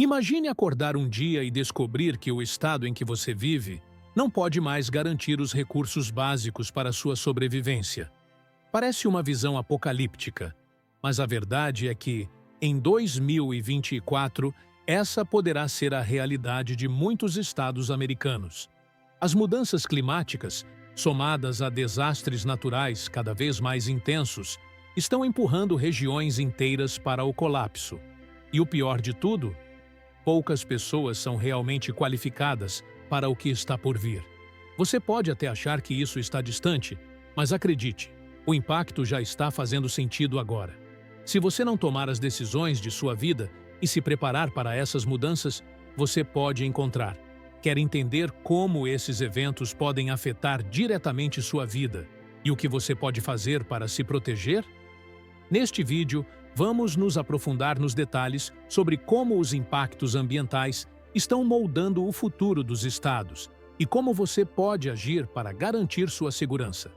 Imagine acordar um dia e descobrir que o estado em que você vive não pode mais garantir os recursos básicos para sua sobrevivência. Parece uma visão apocalíptica, mas a verdade é que, em 2024, essa poderá ser a realidade de muitos estados americanos. As mudanças climáticas, somadas a desastres naturais cada vez mais intensos, estão empurrando regiões inteiras para o colapso. E o pior de tudo, poucas pessoas são realmente qualificadas para o que está por vir. Você pode até achar que isso está distante, mas acredite, o impacto já está fazendo sentido agora. Se você não tomar as decisões de sua vida e se preparar para essas mudanças, você pode encontrar. Quer entender como esses eventos podem afetar diretamente sua vida e o que você pode fazer para se proteger? Neste vídeo, vamos nos aprofundar nos detalhes sobre como os impactos ambientais estão moldando o futuro dos estados e como você pode agir para garantir sua segurança.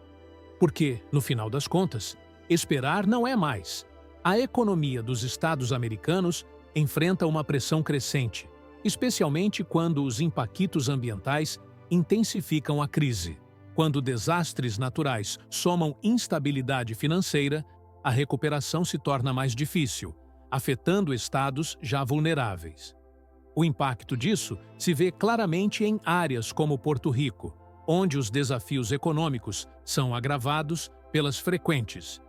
Porque, no final das contas, esperar não é mais. A economia dos estados americanos enfrenta uma pressão crescente, especialmente quando os impactos ambientais intensificam a crise. Quando desastres naturais somam instabilidade financeira, a recuperação se torna mais difícil, afetando estados já vulneráveis. O impacto disso se vê claramente em áreas como Porto Rico, onde os desafios econômicos são agravados pelas frequentes.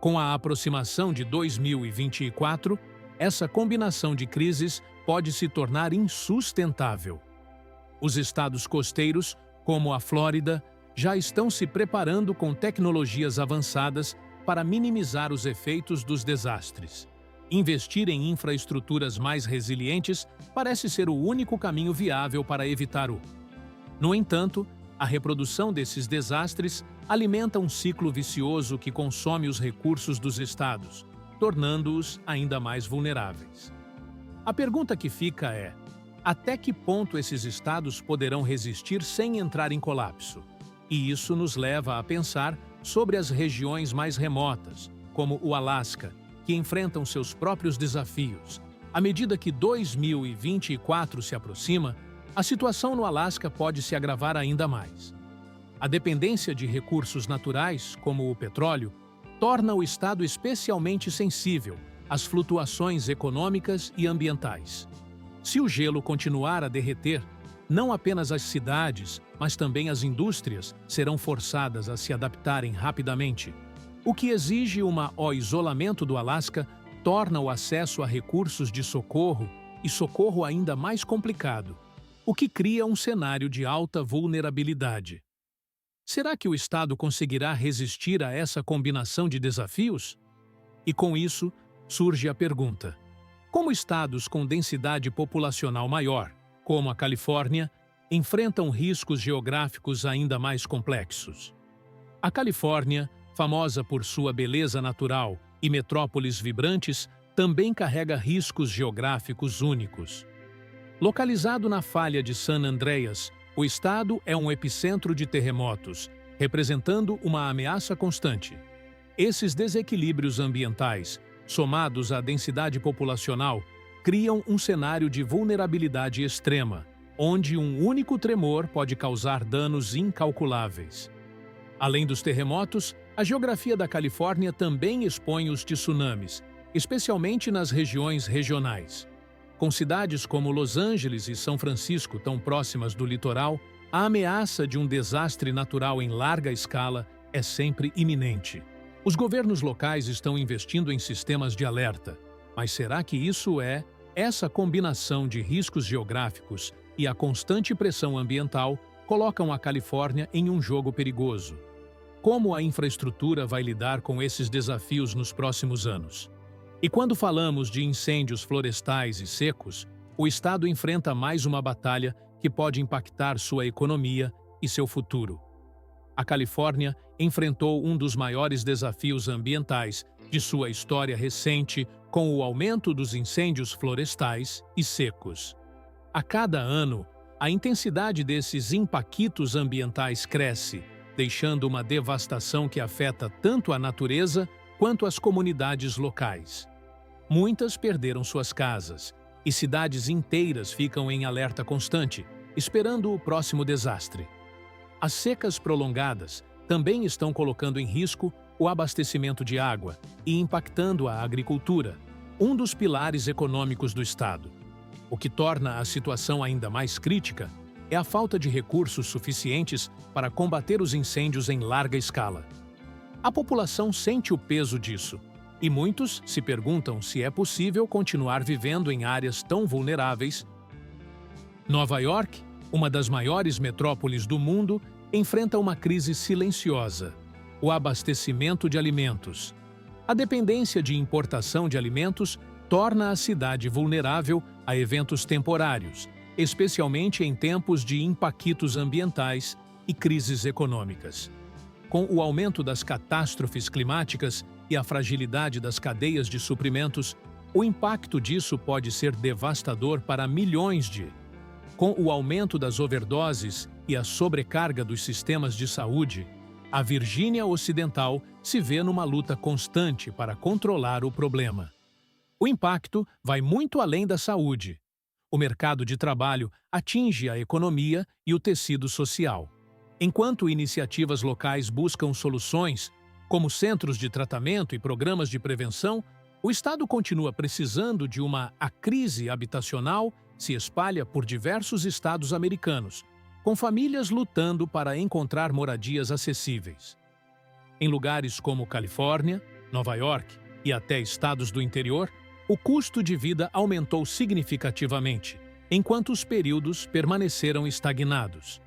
Com a aproximação de 2024, essa combinação de crises pode se tornar insustentável. Os estados costeiros, como a Flórida, já estão se preparando com tecnologias avançadas para minimizar os efeitos dos desastres. Investir em infraestruturas mais resilientes parece ser o único caminho viável para evitar o. No entanto, a reprodução desses desastres alimenta um ciclo vicioso que consome os recursos dos estados, tornando-os ainda mais vulneráveis. A pergunta que fica é: até que ponto esses estados poderão resistir sem entrar em colapso? E isso nos leva a pensar sobre as regiões mais remotas, como o Alasca, que enfrentam seus próprios desafios. À medida que 2024 se aproxima, a situação no Alasca pode se agravar ainda mais. A dependência de recursos naturais, como o petróleo, torna o estado especialmente sensível às flutuações econômicas e ambientais. Se o gelo continuar a derreter, não apenas as cidades, mas também as indústrias serão forçadas a se adaptarem rapidamente. O que exige o isolamento do Alasca torna o acesso a recursos de socorro e socorro ainda mais complicado, o que cria um cenário de alta vulnerabilidade. Será que o estado conseguirá resistir a essa combinação de desafios? E com isso, surge a pergunta: como estados com densidade populacional maior, como a Califórnia, enfrentam riscos geográficos ainda mais complexos? A Califórnia, famosa por sua beleza natural e metrópoles vibrantes, também carrega riscos geográficos únicos. Localizado na falha de San Andreas, o estado é um epicentro de terremotos, representando uma ameaça constante. Esses desequilíbrios ambientais, somados à densidade populacional, criam um cenário de vulnerabilidade extrema, onde um único tremor pode causar danos incalculáveis. Além dos terremotos, a geografia da Califórnia também expõe os tsunamis, especialmente nas regiões regionais. Com cidades como Los Angeles e São Francisco tão próximas do litoral, a ameaça de um desastre natural em larga escala é sempre iminente. Os governos locais estão investindo em sistemas de alerta, mas será que essa combinação de riscos geográficos e a constante pressão ambiental colocam a Califórnia em um jogo perigoso? Como a infraestrutura vai lidar com esses desafios nos próximos anos? E quando falamos de incêndios florestais e secos, o estado enfrenta mais uma batalha que pode impactar sua economia e seu futuro. A Califórnia enfrentou um dos maiores desafios ambientais de sua história recente com o aumento dos incêndios florestais e secos. A cada ano, a intensidade desses impactos ambientais cresce, deixando uma devastação que afeta tanto a natureza quanto as comunidades locais. Muitas perderam suas casas, e cidades inteiras ficam em alerta constante, esperando o próximo desastre. As secas prolongadas também estão colocando em risco o abastecimento de água e impactando a agricultura, um dos pilares econômicos do Estado. O que torna a situação ainda mais crítica é a falta de recursos suficientes para combater os incêndios em larga escala. A população sente o peso disso, e muitos se perguntam se é possível continuar vivendo em áreas tão vulneráveis. Nova York, uma das maiores metrópoles do mundo, enfrenta uma crise silenciosa: o abastecimento de alimentos. A dependência de importação de alimentos torna a cidade vulnerável a eventos temporários, especialmente em tempos de impactos ambientais e crises econômicas. Com o aumento das catástrofes climáticas e a fragilidade das cadeias de suprimentos, o impacto disso pode ser devastador para milhões de. Com o aumento das overdoses e a sobrecarga dos sistemas de saúde, a Virgínia Ocidental se vê numa luta constante para controlar o problema. O impacto vai muito além da saúde. O mercado de trabalho atinge a economia e o tecido social. Enquanto iniciativas locais buscam soluções, como centros de tratamento e programas de prevenção, o Estado continua precisando de a crise habitacional se espalha por diversos estados americanos, com famílias lutando para encontrar moradias acessíveis. Em lugares como Califórnia, Nova York e até estados do interior, o custo de vida aumentou significativamente, enquanto os períodos permaneceram estagnados.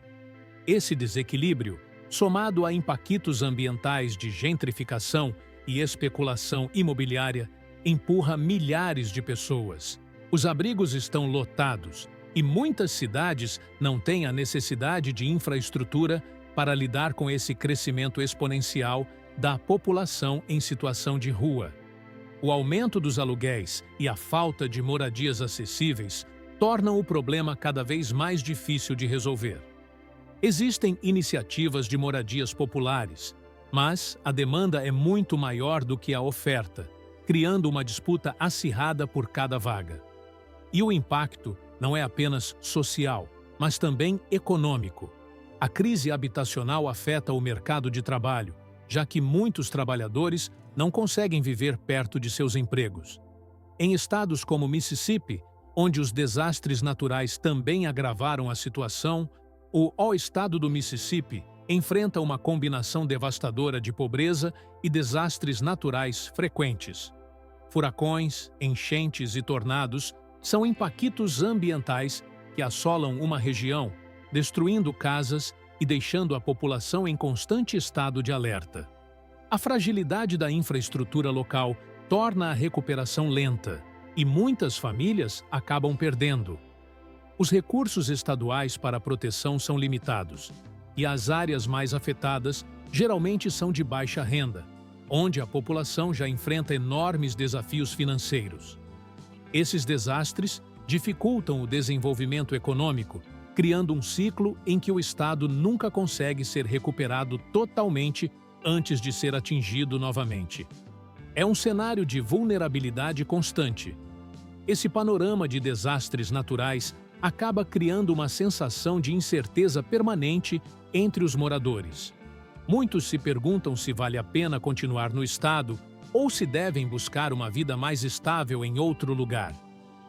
Esse desequilíbrio, somado a impactos ambientais de gentrificação e especulação imobiliária, empurra milhares de pessoas. Os abrigos estão lotados e muitas cidades não têm a necessidade de infraestrutura para lidar com esse crescimento exponencial da população em situação de rua. O aumento dos aluguéis e a falta de moradias acessíveis tornam o problema cada vez mais difícil de resolver. Existem iniciativas de moradias populares, mas a demanda é muito maior do que a oferta, criando uma disputa acirrada por cada vaga. E o impacto não é apenas social, mas também econômico. A crise habitacional afeta o mercado de trabalho, já que muitos trabalhadores não conseguem viver perto de seus empregos. Em estados como Mississippi, onde os desastres naturais também agravaram a situação, o estado do Mississippi enfrenta uma combinação devastadora de pobreza e desastres naturais frequentes. Furacões, enchentes e tornados são impactos ambientais que assolam uma região, destruindo casas e deixando a população em constante estado de alerta. A fragilidade da infraestrutura local torna a recuperação lenta e muitas famílias acabam perdendo. Os recursos estaduais para a proteção são limitados e as áreas mais afetadas geralmente são de baixa renda, onde a população já enfrenta enormes desafios financeiros. Esses desastres dificultam o desenvolvimento econômico, criando um ciclo em que o Estado nunca consegue ser recuperado totalmente antes de ser atingido novamente. É um cenário de vulnerabilidade constante. Esse panorama de desastres naturais acaba criando uma sensação de incerteza permanente entre os moradores. Muitos se perguntam se vale a pena continuar no estado ou se devem buscar uma vida mais estável em outro lugar.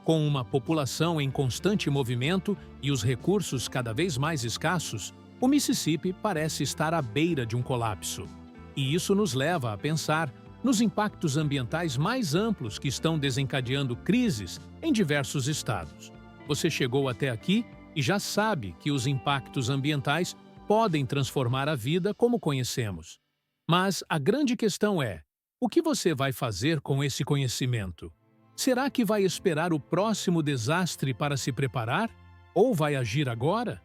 Com uma população em constante movimento e os recursos cada vez mais escassos, o Mississippi parece estar à beira de um colapso. E isso nos leva a pensar nos impactos ambientais mais amplos que estão desencadeando crises em diversos estados. Você chegou até aqui e já sabe que os impactos ambientais podem transformar a vida como conhecemos. Mas a grande questão é: o que você vai fazer com esse conhecimento? Será que vai esperar o próximo desastre para se preparar? Ou vai agir agora?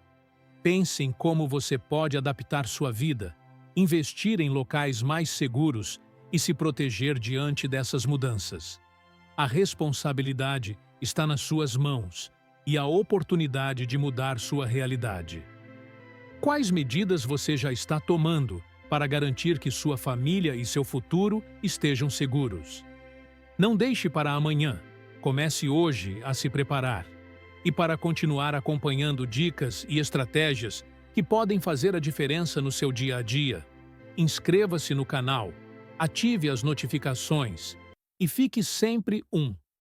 Pense em como você pode adaptar sua vida, investir em locais mais seguros e se proteger diante dessas mudanças. A responsabilidade está nas suas mãos e a oportunidade de mudar sua realidade. Quais medidas você já está tomando para garantir que sua família e seu futuro estejam seguros? Não deixe para amanhã. Comece hoje a se preparar. E para continuar acompanhando dicas e estratégias que podem fazer a diferença no seu dia a dia, inscreva-se no canal, ative as notificações e fique sempre